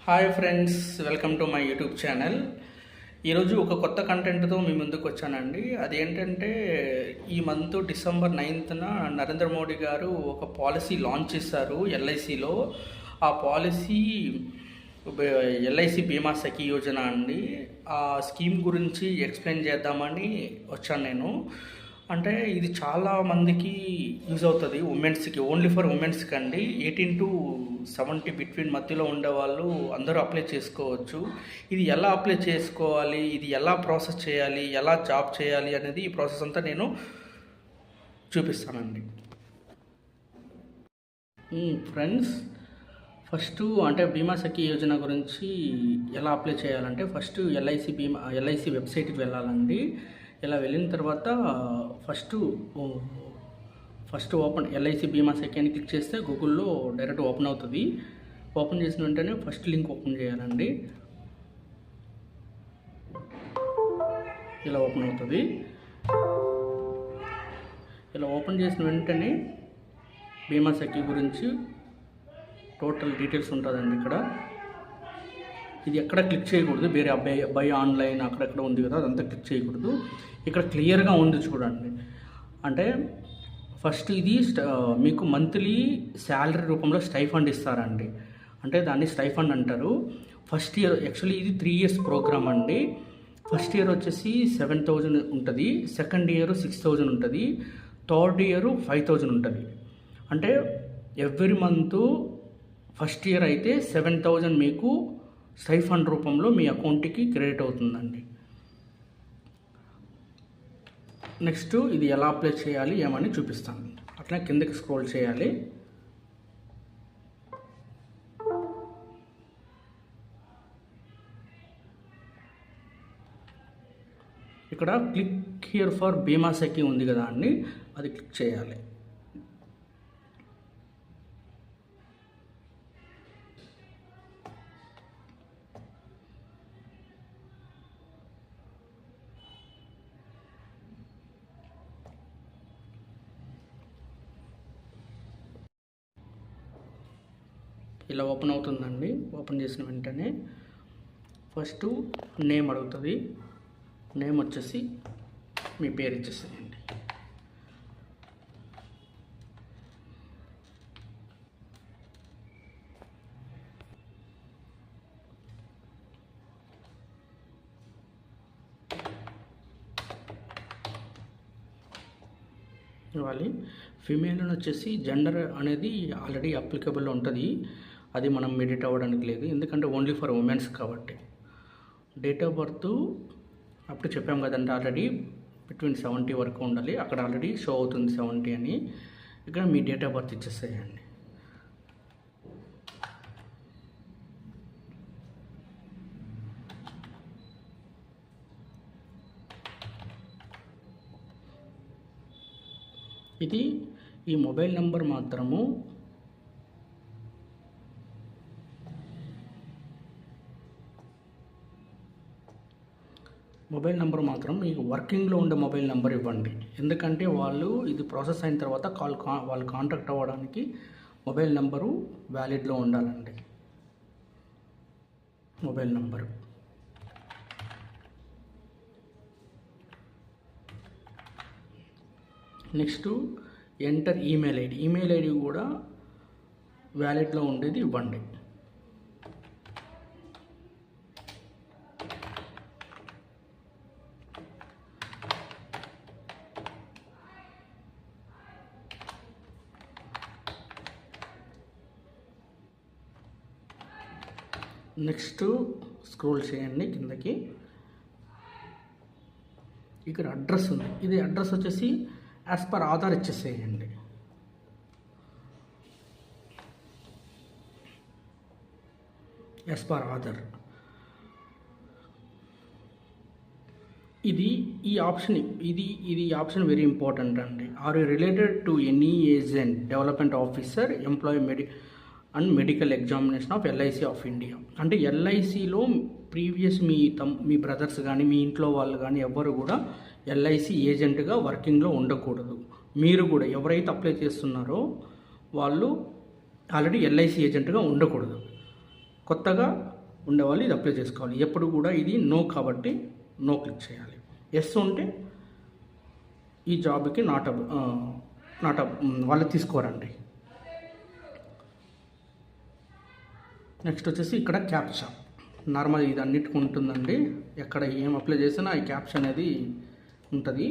Hi friends, welcome to my YouTube channel. ఈరోజు ఒక కొత్త కంటెంట్తో మీ ముందుకు వచ్చానండి. అదేంటంటే ఈ మంత్ డిసెంబర్ 9న నరేంద్ర మోడీ గారు ఒక పాలసీ లాంచ్ చేశారు ఎల్ఐసిలో. ఆ పాలసీ ఎల్ఐసి బీమా సఖీ యోజన అండి. ఆ స్కీమ్ గురించి ఎక్స్ప్లెయిన్ చేద్దామని వచ్చాను నేను. అంటే ఇది చాలా మందికి యూజ్ అవుతుంది, ఉమెన్స్కి, ఓన్లీ ఫర్ ఉమెన్స్కి అండి. 18 to 70 బిట్వీన్ మధ్యలో ఉండేవాళ్ళు అందరూ అప్లై చేసుకోవచ్చు. ఇది ఎలా అప్లై చేసుకోవాలి, ఇది ఎలా ప్రాసెస్ చేయాలి, ఎలా జాబ్ చేయాలి అనేది ఈ ప్రాసెస్ అంతా నేను చూపిస్తానండి. ఫ్రెండ్స్, ఫస్ట్ అంటే బీమా సఖీ యోజన గురించి ఎలా అప్లై చేయాలంటే ఫస్ట్ ఎల్ఐసి వెబ్సైట్కి వెళ్ళాలండి. ఇలా వెళ్ళిన తర్వాత ఫస్ట్ ఓపెన్ ఎల్ఐసి బీమా సఖీ అని క్లిక్ చేస్తే గూగుల్లో డైరెక్ట్ ఓపెన్ అవుతుంది. ఓపెన్ చేసిన వెంటనే ఫస్ట్ లింక్ ఓపెన్ చేయాలండి. ఇలా ఓపెన్ అవుతుంది. ఇలా ఓపెన్ చేసిన వెంటనే బీమా సఖీ గురించి టోటల్ డీటెయిల్స్ ఉంటుందండి. ఇక్కడ ఇది ఎక్కడ క్లిక్ చేయకూడదు, వేరే బై ఆన్లైన్ అక్కడెక్కడ ఉంది కదా, అదంతా క్లిక్ చేయకూడదు. ఇక్కడ క్లియర్గా ఉంది చూడండి. అంటే ఫస్ట్ ఇది మీకు మంత్లీ శాలరీ రూపంలో స్టైఫండ్ ఇస్తారండి. అంటే దాన్ని స్టైఫండ్ అంటారు. ఫస్ట్ ఇయర్ యాక్చువల్లీ ఇది 3 years ప్రోగ్రామ్ అండి. ఫస్ట్ ఇయర్ వచ్చేసి 7,000 ఉంటుంది, సెకండ్ ఇయర్ 6,000 ఉంటుంది, థర్డ్ ఇయర్ 5,000 ఉంటుంది. అంటే ఎవ్రీ మంత్ ఫస్ట్ ఇయర్ అయితే 7,000 మీకు స్టైఫండ్ రూపంలో మీ అకౌంట్కి క్రెడిట్ అవుతుందండి. నెక్స్ట్ ఇది ఎలా అప్లై చేయాలి ఏమని చూపిస్తాను. అట్లా కిందకి స్క్రోల్ చేయాలి. ఇక్కడ క్లిక్ హియర్ ఫర్ బీమా సఖీ ఉంది కదా అండి, అది క్లిక్ చేయాలి. ఇలా ఓపెన్ అవుతుందండి. ఓపెన్ చేసిన వెంటనే ఫస్ట్ నేమ్ అడుగుతుంది. నేమ్ వచ్చేసి మీ పేరు ఇచ్చేసేయండి. ఇవ్వాలి. ఫీమేల్ వచ్చేసి జెండర్ అనేది ఆల్రెడీ అప్లికబుల్ ఉంటుంది, అది మనం ఎడిట్ అవ్వడానికి లేదు, ఎందుకంటే ఓన్లీ ఫర్ ఉమెన్స్ కాబట్టి. డేట్ ఆఫ్ బర్త్ అప్పుడు చెప్పాం కదండి, ఆల్రెడీ బిట్వీన్ 70 వరకు ఉండాలి. అక్కడ ఆల్రెడీ షో అవుతుంది 70 అని. ఇక్కడ మీ డేట్ ఆఫ్ బర్త్ ఇచ్చేసేయండి. ఇది ఈ మొబైల్ నెంబర్ మాత్రము మీకు వర్కింగ్లో ఉండే మొబైల్ నెంబర్ ఇవ్వండి. ఎందుకంటే వాళ్ళు ఇది ప్రాసెస్ అయిన తర్వాత వాళ్ళు కాంటాక్ట్ అవ్వడానికి మొబైల్ నెంబరు వ్యాలిడ్లో ఉండాలండి. Mobile number next enter email ID కూడా వ్యాలిడ్లో ఉండేది ఇవ్వండి. నెక్స్ట్ స్క్రోల్ చేయండి కిందకి. ఇక్కడ అడ్రస్ ఉంది. ఇది అడ్రస్ వచ్చేసి యాజ్ పర్ ఆధార్ ఇచ్చేసేయండి. As per Aadhaar. ఈ ఆప్షన్ వెరీ ఇంపార్టెంట్ అండి. Are you related to any agent, development officer, employee and medical examination of LIC of India. అంటే ఎల్ఐసిలో ప్రీవియస్ మీ బ్రదర్స్ కానీ మీ ఇంట్లో వాళ్ళు కానీ ఎవ్వరు కూడా ఎల్ఐసి ఏజెంట్గా వర్కింగ్లో ఉండకూడదు. మీరు కూడా ఎవరైతే అప్లై చేస్తున్నారో వాళ్ళు ఆల్రెడీ ఎల్ఐసి ఏజెంట్గా ఉండకూడదు. కొత్తగా ఉండేవాళ్ళు ఇది అప్లై చేసుకోవాలి. ఎప్పుడు కూడా ఇది నో కాబట్టి నో క్లిక్ చేయాలి. ఎస్ ఉంటే ఈ జాబ్కి నాట్ వాళ్ళు తీసుకోరండి. నెక్స్ట్ వచ్చేసి ఇక్కడ క్యాప్చా నార్మల్ ఇది అన్నిటికీ ఉంటుందండి. ఎక్కడ ఏం అప్లై చేసినా ఈ క్యాప్చా అనేది ఉంటుంది.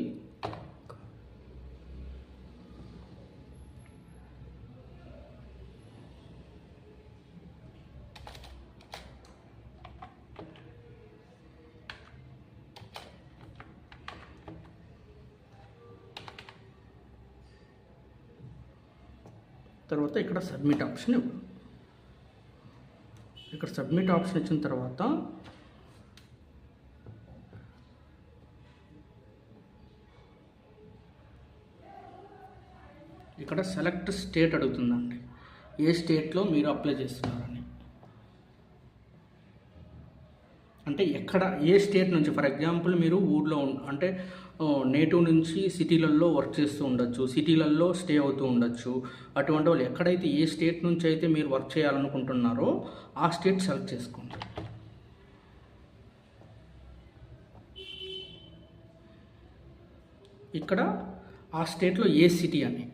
తర్వాత ఇక్కడ సబ్మిట్ ఆప్షన్ ఇక్కడ సబ్మిట్ ఆప్షన్ ఇచ్చిన తర్వాత ఇక్కడ సెలెక్ట్ స్టేట్ అడుగుతుందండి. ఏ స్టేట్లో మీరు అప్లై చేస్తున్నారని, అంటే ఎక్కడ ఏ స్టేట్ నుంచి. ఫర్ ఎగ్జాంపుల్ మీరు ఊర్లో అంటే నేటివ్ నుంచి సిటీలలో వర్క్ చేస్తూ ఉండొచ్చు, సిటీలలో స్టే అవుతూ ఉండొచ్చు. అటువంటి వాళ్ళు ఎక్కడైతే ఏ స్టేట్ నుంచి అయితే మీరు వర్క్ చేయాలనుకుంటున్నారో ఆ స్టేట్ సెలెక్ట్ చేసుకోండి. ఇక్కడ ఆ స్టేట్లో ఏ సిటీ అని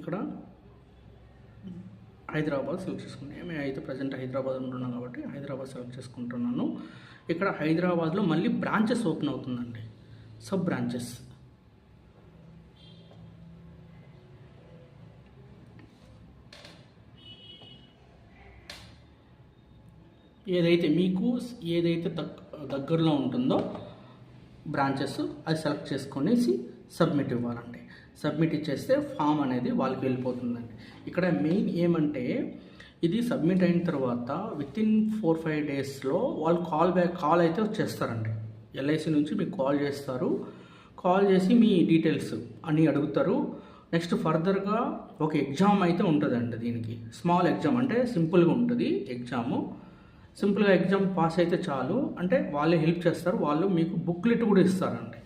ఇక్కడ హైదరాబాద్ సెలెక్ట్ చేసుకున్నాను. మేము అయితే ప్రజెంట్ హైదరాబాద్ ఉంటున్నాం కాబట్టి హైదరాబాద్ సెలెక్ట్ చేసుకుంటున్నాను. ఇక్కడ హైదరాబాద్లో మళ్ళీ బ్రాంచెస్ ఓపెన్ అవుతుందండి, సబ్ బ్రాంచెస్. మీకు ఏదైతే దగ్గరలో ఉంటుందో బ్రాంచెస్ అది సెలెక్ట్ చేసుకొనేసి సబ్మిట్ ఇవ్వాలండి. సబ్మిట్ ఇచ్చేస్తే ఫామ్ అనేది వాళ్ళకి వెళ్ళిపోతుందండి. ఇక్కడ మెయిన్ ఏమంటే ఇది సబ్మిట్ అయిన తర్వాత వితిన్ 4-5 డేస్లో వాళ్ళు కాల్ అయితే చేస్తారండి. ఎల్ఐసి నుంచి మీకు కాల్ చేస్తారు. కాల్ చేసి మీ డీటెయిల్స్ అన్నీ అడుగుతారు. నెక్స్ట్ ఫర్దర్గా ఒక ఎగ్జామ్ అయితే ఉంటుందండి. దీనికి స్మాల్ ఎగ్జామ్, అంటే సింపుల్గా ఉంటుంది ఎగ్జాము. సింపుల్గా ఎగ్జామ్ పాస్ అయితే చాలు, అంటే వాళ్ళే హెల్ప్ చేస్తారు. వాళ్ళు మీకు బుక్లెట్ కూడా ఇస్తారండి.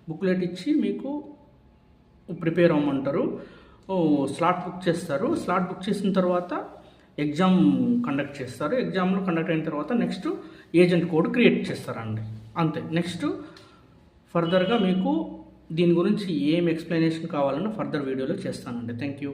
బుక్లెట్ ఇచ్చి మీకు ప్రిపేర్ అవ్వమంటారు. స్లాట్ బుక్ చేస్తారు. స్లాట్ బుక్ చేసిన తర్వాత ఎగ్జామ్ కండక్ట్ చేస్తారు. ఎగ్జామ్లో కండక్ట్ అయిన తర్వాత నెక్స్ట్ ఏజెంట్ కోడ్ క్రియేట్ చేస్తారండి, అంతే. నెక్స్ట్ ఫర్దర్గా మీకు దీని గురించి ఏం ఎక్స్ప్లెనేషన్ కావాలన్నా ఫర్దర్ వీడియోలో చేస్తానండి. Thank you.